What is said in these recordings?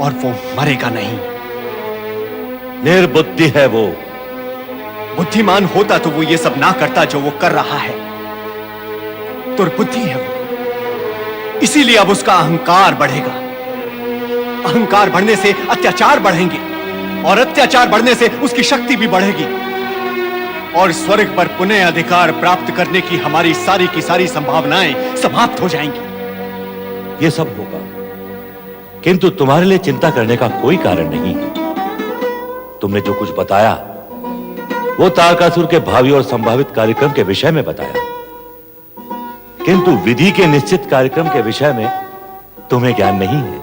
और वो मरेगा नहीं। निर्बुद्धि है वो। बुद्धिमान होता तो वो ये सब ना करता जो वो कर रहा है। दुर्बुद्धि है वो, इसीलिए अब उसका अहंकार बढ़ेगा। अहंकार बढ़ने से अत्याचार बढ़ेंगे और अत्याचार बढ़ने से उसकी शक्ति भी बढ़ेगी और स्वर्ग पर पुनः अधिकार प्राप्त करने की हमारी सारी की सारी संभावनाएं समाप्त हो जाएंगी। ये सब होगा, किंतु तुम्हारे लिए चिंता करने का कोई कारण नहीं है। तुमने जो कुछ बताया वो तारकासुर के भावी और संभावित कार्यक्रम के विषय में बताया, किंतु विधि के निश्चित कार्यक्रम के विषय में तुम्हें ज्ञान नहीं है।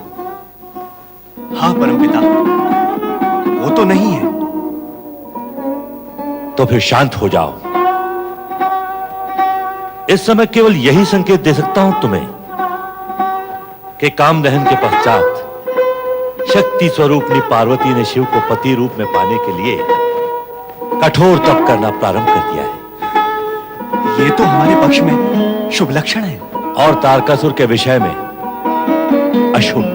हाँ परमपिता, वो तो नहीं है। तो फिर शांत हो जाओ। इस समय केवल यही संकेत दे सकता हूं तुम्हें कि कामदहन के पश्चात शक्ति स्वरूपनी पार्वती ने शिव को पति रूप में पाने के लिए कठोर तप करना प्रारंभ कर दिया है। ये तो हमारे पक्ष में शुभ लक्षण है। और तारकासुर के विषय में अशुभ।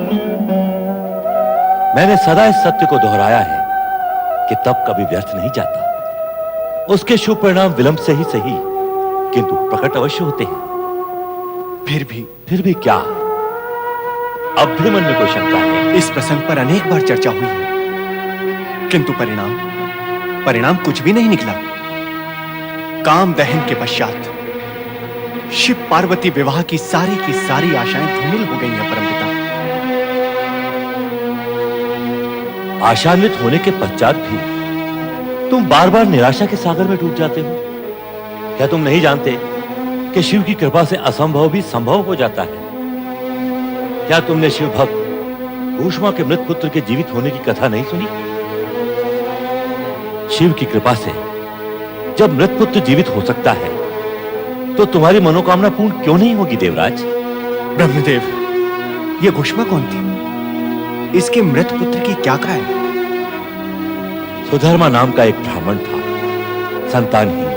मैंने सदा इस सत्य को दोहराया है कि तप कभी व्यर्थ नहीं जाता। उसके शुभ परिणाम विलंब से ही सही, किंतु प्रकट अवश्य होते हैं। फिर भी क्या? अब भी मन में कोई शंका है? इस प्रसंग पर अनेक बार चर्चा हुई है, किंतु परिणाम कुछ भी नहीं निकला। काम दहन के पश्चात शिव पार्वती विवाह की सारी आशाएं धूमिल हो गई हैं परमपिता। आशान्वित होने के पश्चात भी तुम बार बार निराशा के सागर में डूब जाते हो। क्या तुम नहीं जानते कि शिव की कृपा से असंभव भी संभव हो जाता है? क्या तुमने शिव भक्त ऊष्मा के मृत पुत्र के जीवित होने की कथा नहीं सुनी? शिव की कृपा से जब मृत पुत्र जीवित हो सकता है तो तुम्हारी मनोकामना पूर्ण क्यों नहीं होगी देवराज? ब्रह्मदेव, ये ऊष्मा कौन थी? इसके मृत पुत्र की क्या काय? सुधर्मा नाम का एक ब्राह्मण था, संतानहीन।